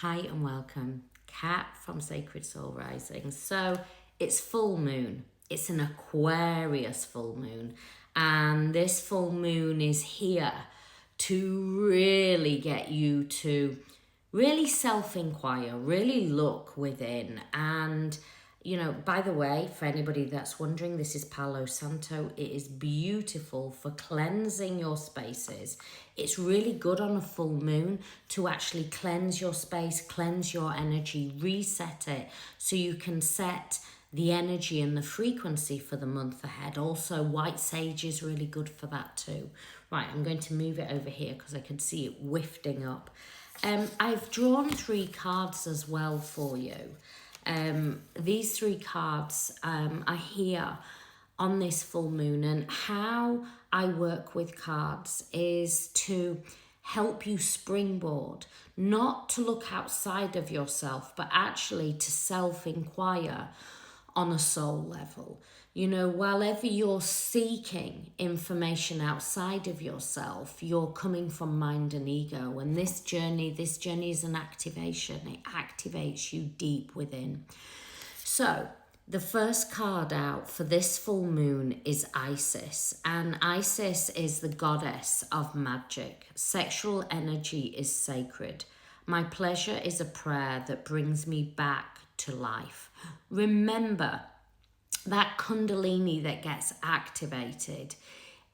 Hi and welcome, Kat from Sacred Soul Rising. So it's full moon. It's an Aquarius full moon. And this full moon is here to really get you to really self-inquire, really look within. And by the way, for anybody that's wondering, this is Palo Santo. It is beautiful for cleansing your spaces. It's really good on a full moon to actually cleanse your space, cleanse your energy, reset it so you can set the energy and the frequency for the month ahead. Also, white sage is really good for that too. Right, I'm going to move it over here because I can see it wafting up. I've drawn 3 cards as well for you. These 3 cards are here on this full moon, and how I work with cards is to help you springboard, not to look outside of yourself, but actually to self-inquire on a soul level. Wherever you're seeking information outside of yourself, you're coming from mind and ego. And this journey is an activation. It activates you deep within. So the first card out for this full moon is Isis. And Isis is the goddess of magic. Sexual energy is sacred. My pleasure is a prayer that brings me back to life. Remember, that kundalini that gets activated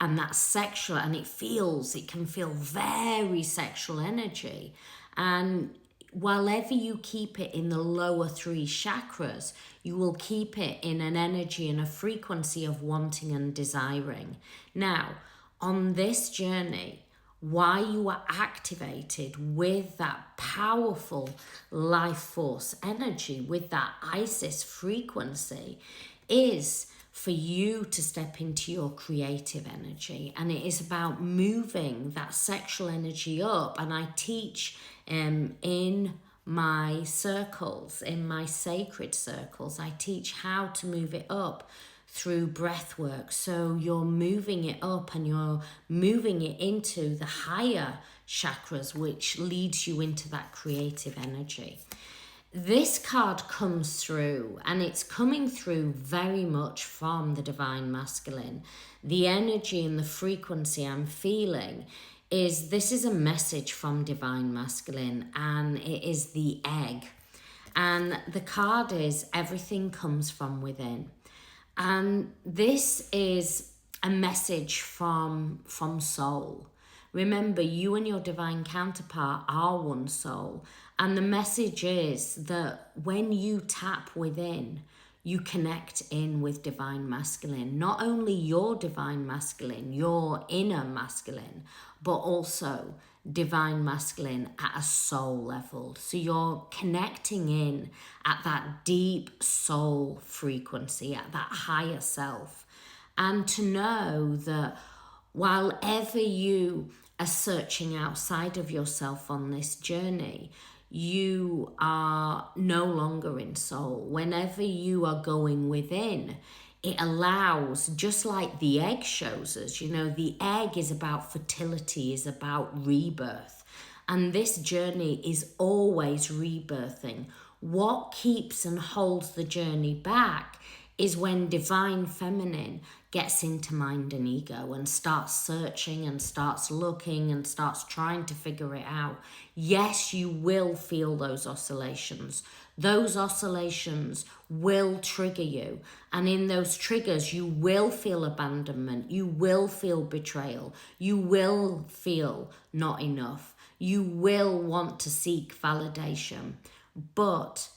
and that sexual, and it can feel very sexual energy. And wherever you keep it in the lower 3 chakras, you will keep it in an energy and a frequency of wanting and desiring. Now, on this journey, why you are activated with that powerful life force energy, with that Isis frequency, is for you to step into your creative energy. And it is about moving that sexual energy up. And I teach in my circles, in my sacred circles, I teach how to move it up through breath work. So you're moving it up and you're moving it into the higher chakras, which leads you into that creative energy. This card comes through, and it's coming through very much from the Divine Masculine. The energy and the frequency I'm feeling is, this is a message from Divine Masculine, and it is the egg. And the card is, everything comes from within. And this is a message from soul. Remember, you and your divine counterpart are one soul. And the message is that when you tap within, you connect in with Divine Masculine. Not only your Divine Masculine, your inner masculine, but also Divine Masculine at a soul level. So you're connecting in at that deep soul frequency, at that higher self. And to know that while ever you are searching outside of yourself on this journey, you are no longer in soul. Whenever you are going within, it allows, just like the egg shows us, the egg is about fertility, is about rebirth. And this journey is always rebirthing. What keeps and holds the journey back is when Divine Feminine gets into mind and ego and starts searching and starts looking and starts trying to figure it out. Yes, you will feel those oscillations. Those oscillations will trigger you. And in those triggers, you will feel abandonment. You will feel betrayal. You will feel not enough. You will want to seek validation. But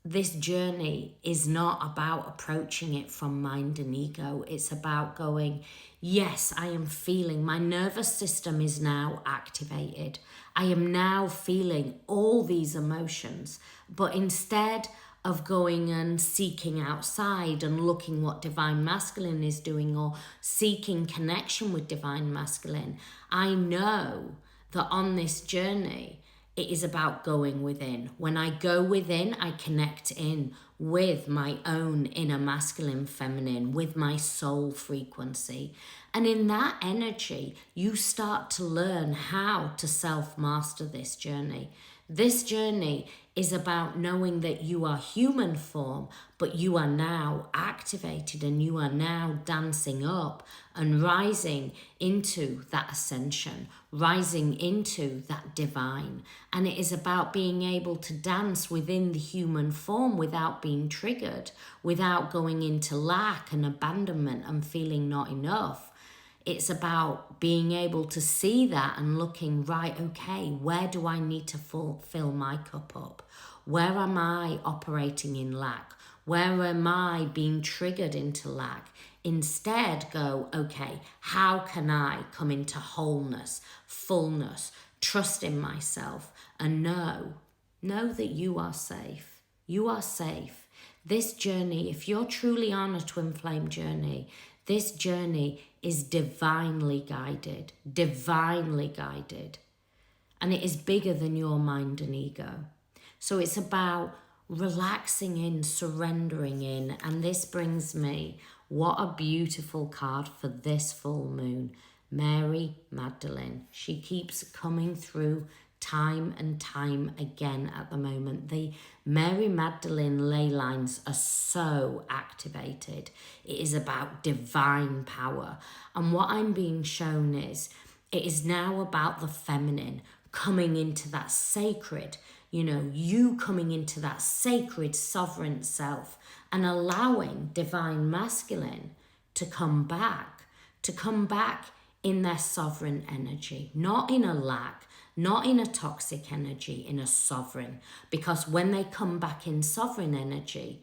this journey is not about approaching it from mind and ego. It's about going, yes, I am feeling, my nervous system is now activated. I am now feeling all these emotions. But instead of going and seeking outside and looking what Divine Masculine is doing or seeking connection with Divine Masculine, I know that on this journey, it is about going within. When I go within, I connect in with my own inner masculine feminine, with my soul frequency. And in that energy, you start to learn how to self-master this journey. This journey is about knowing that you are human form, but you are now activated and you are now dancing up and rising into that ascension, rising into that divine. And it is about being able to dance within the human form without being triggered, without going into lack and abandonment and feeling not enough. It's about being able to see that and looking, right, okay, where do I need to fill my cup up? Where am I operating in lack? Where am I being triggered into lack? Instead, go, okay, how can I come into wholeness, fullness, trust in myself, and know that you are safe. You are safe. This journey, if you're truly on a twin flame journey, this journey is divinely guided, and it is bigger than your mind and ego. So it's about relaxing in, surrendering in, and this brings me, what a beautiful card for this full moon, Mary Magdalene. She keeps coming through time and time again at the moment. The Mary Magdalene ley lines are so activated. It is about divine power. And what I'm being shown is, it is now about the feminine coming into that sacred, you coming into that sacred sovereign self and allowing divine masculine to come back in their sovereign energy, not in a lack, not in a toxic energy, in a sovereign. Because when they come back in sovereign energy,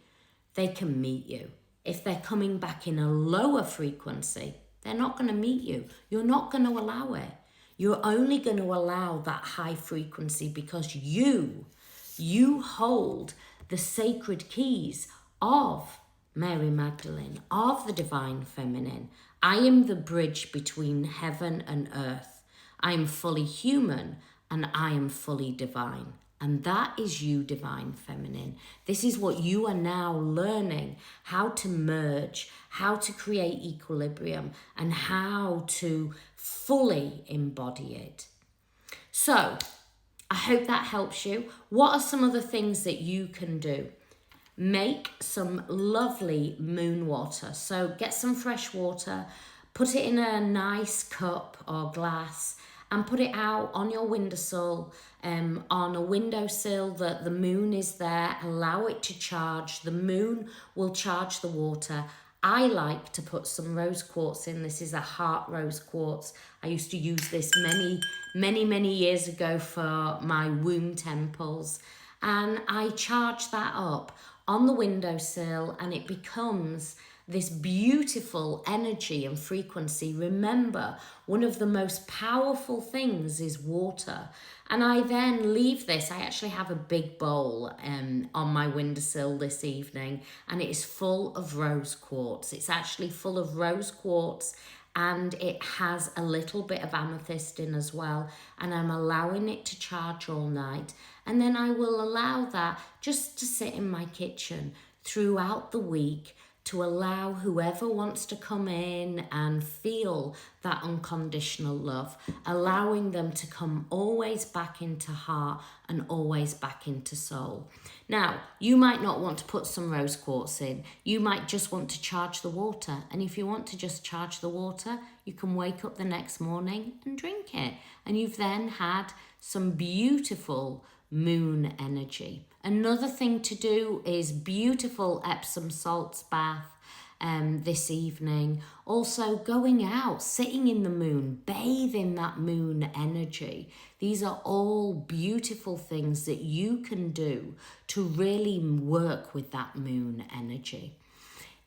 they can meet you. If they're coming back in a lower frequency, they're not going to meet you. You're not going to allow it. You're only going to allow that high frequency because you hold the sacred keys of Mary Magdalene, of the divine feminine. I am the bridge between heaven and earth. I am fully human and I am fully divine. And that is you, divine feminine. This is what you are now learning, how to merge, how to create equilibrium, and how to fully embody it. So I hope that helps you. What are some of the things that you can do? Make some lovely moon water. So get some fresh water, put it in a nice cup or glass, and put it out on your windowsill, on a windowsill that the moon is there. Allow it to charge. The moon will charge the water. I like to put some rose quartz in. This is a heart rose quartz. I used to use this many years ago for my womb temples. And I charge that up on the windowsill and it becomes this beautiful energy and frequency. Remember, one of the most powerful things is water. And I then leave this. I actually have a big bowl on my windowsill this evening, and it is full of rose quartz. It's actually full of rose quartz, and it has a little bit of amethyst in as well. And I'm allowing it to charge all night. And then I will allow that just to sit in my kitchen throughout the week, to allow whoever wants to come in and feel that unconditional love, allowing them to come always back into heart and always back into soul. Now, you might not want to put some rose quartz in. You might just want to charge the water. And if you want to just charge the water, you can wake up the next morning and drink it. And you've then had some beautiful moon energy. Another thing to do is beautiful Epsom salts bath this evening. Also going out, sitting in the moon, bathe in that moon energy. These are all beautiful things that you can do to really work with that moon energy.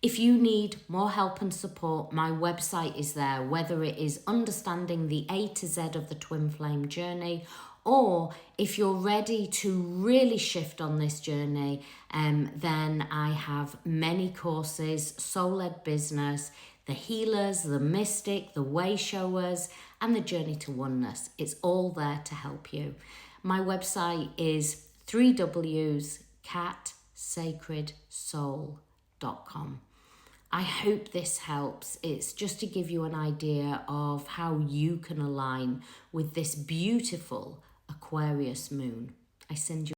If you need more help and support, my website is there, whether it is understanding the A to Z of the twin flame journey, or if you're ready to really shift on this journey, then I have many courses: soul-led business, the healers, the mystic, the way showers, and the journey to oneness. It's all there to help you. My website is 3wcatsacredsoul.com. I hope this helps. It's just to give you an idea of how you can align with this beautiful Aquarius moon. I send you